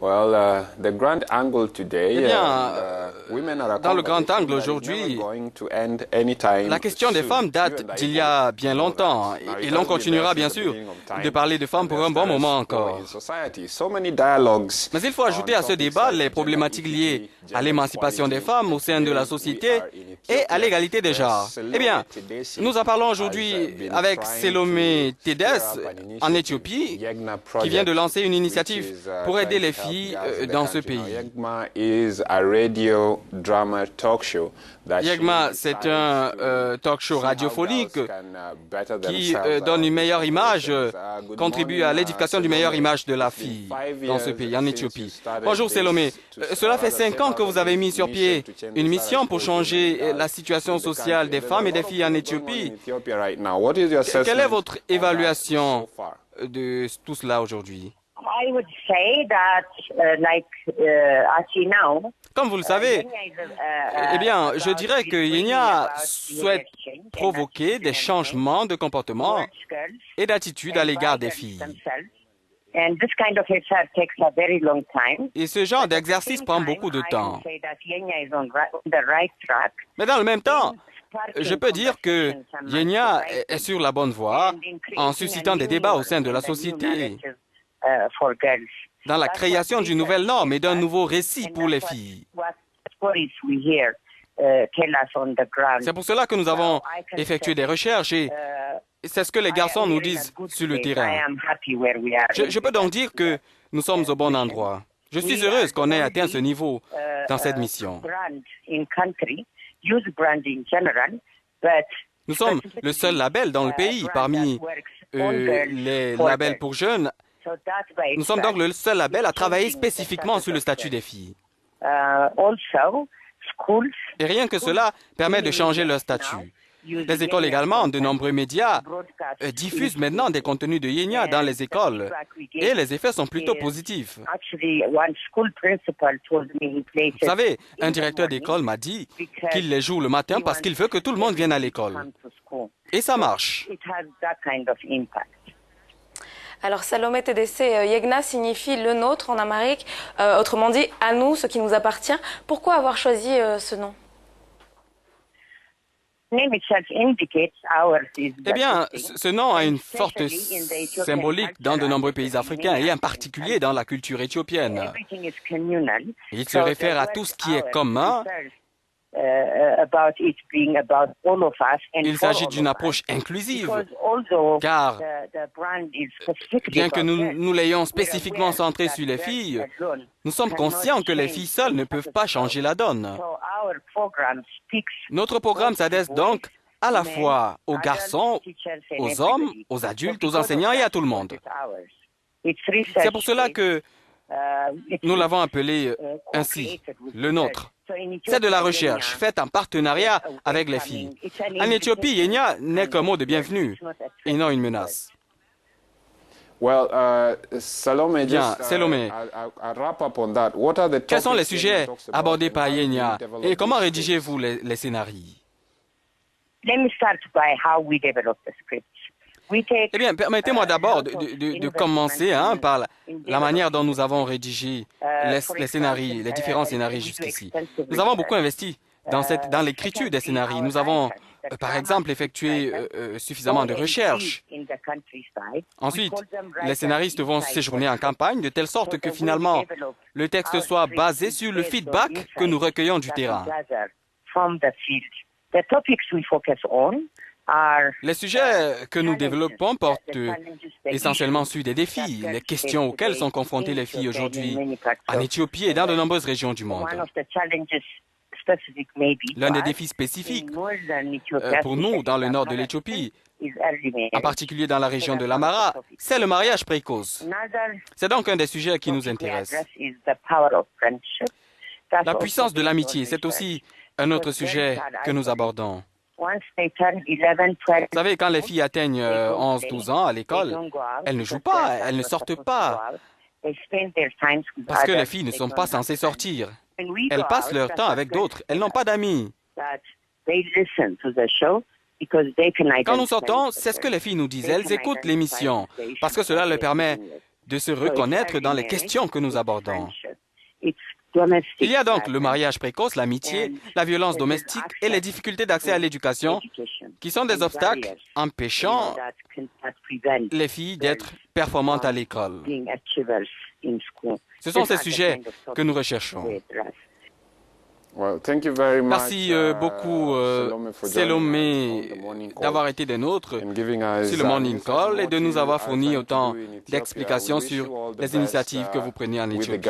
Eh bien, dans le grand angle aujourd'hui, la question des femmes date d'il y a bien longtemps et l'on continuera bien sûr de parler de femmes pour un bon moment encore. Mais il faut ajouter à ce débat les problématiques liées à l'émancipation des femmes au sein de la société et à l'égalité des genres. Eh bien, nous en parlons aujourd'hui avec Selomé Tedes en Éthiopie, qui vient de lancer une initiative pour aider les filles dans ce pays. Yegma, c'est un talk show radiophonique qui donne une meilleure image, contribue à l'édification d'une meilleure image de la fille dans ce pays, en Éthiopie. Bonjour Selomé, cela fait 5 ans que vous avez mis sur pied une mission pour changer la situation sociale des femmes et des filles en Éthiopie. Quelle est votre évaluation de tout cela aujourd'hui? Comme vous le savez, eh bien, je dirais que Yenya souhaite provoquer des changements de comportement et d'attitude à l'égard des filles. Et ce genre d'exercice prend beaucoup de temps. Mais dans le même temps, je peux dire que Yenya est sur la bonne voie en suscitant des débats au sein de la société, dans la création d'une nouvelle norme et d'un nouveau récit pour les filles. C'est pour cela que nous avons effectué des recherches et c'est ce que les garçons nous disent sur le terrain. Je peux donc dire que nous sommes au bon endroit. Je suis heureuse qu'on ait atteint ce niveau dans cette mission. Nous sommes le seul label dans le pays parmi les labels pour jeunes. Nous sommes donc le seul label à travailler spécifiquement sur le statut des filles. Et rien que cela permet de changer leur statut. Les écoles également, de nombreux médias diffusent maintenant des contenus de Yenya dans les écoles et les effets sont plutôt positifs. Vous savez, un directeur d'école m'a dit qu'il les joue le matin parce qu'il veut que tout le monde vienne à l'école. Et ça marche. Alors, Salomé TDC, Yegna signifie le nôtre en amharique, autrement dit, à nous, ce qui nous appartient. Pourquoi avoir choisi ce nom? Eh bien, ce nom a une forte symbolique dans de nombreux pays africains et en particulier dans la culture éthiopienne. Il se réfère à tout ce qui est commun. Il s'agit d'une approche inclusive, car bien que nous l'ayons spécifiquement centré sur les filles, nous sommes conscients que les filles seules ne peuvent pas changer la donne. Notre programme s'adresse donc à la fois aux garçons, aux hommes, aux adultes, aux enseignants et à tout le monde. C'est pour cela que nous l'avons appelé ainsi, le nôtre. C'est de la recherche faite en partenariat avec les filles. En Éthiopie, Yenya n'est qu'un mot de bienvenue et non une menace. Bien, Selomé, quels sont les sujets abordés par Yenya et comment rédigez-vous les scénarios? Eh bien, permettez-moi d'abord de commencer par la manière dont nous avons rédigé les scénarios, les différents scénarios jusqu'ici. Nous avons beaucoup investi dans l'écriture des scénarios. Nous avons, par exemple, effectué suffisamment de recherches. Ensuite, les scénaristes vont séjourner en campagne de telle sorte que finalement, le texte soit basé sur le feedback que nous recueillons du terrain. Les sujets que nous développons portent essentiellement sur des défis, les questions auxquelles sont confrontées les filles aujourd'hui en Éthiopie et dans de nombreuses régions du monde. L'un des défis spécifiques pour nous dans le nord de l'Éthiopie, en particulier dans la région de l'Amhara, c'est le mariage précoce. C'est donc un des sujets qui nous intéresse. La puissance de l'amitié, c'est aussi un autre sujet que nous abordons. Vous savez, quand les filles atteignent 11-12 ans à l'école, elles ne jouent pas, elles ne sortent pas, parce que les filles ne sont pas censées sortir. Elles passent leur temps avec d'autres, elles n'ont pas d'amis. Quand nous sortons, c'est ce que les filles nous disent, elles écoutent l'émission, parce que cela leur permet de se reconnaître dans les questions que nous abordons. Il y a donc le mariage précoce, l'amitié, la violence domestique et les difficultés d'accès à l'éducation qui sont des obstacles empêchant les filles d'être performantes à l'école. Ce sont ces sujets que nous recherchons. Merci beaucoup, Salomé, d'avoir été des nôtres sur le Morning Call et de nous avoir fourni autant d'explications sur les initiatives que vous prenez en Éthiopie.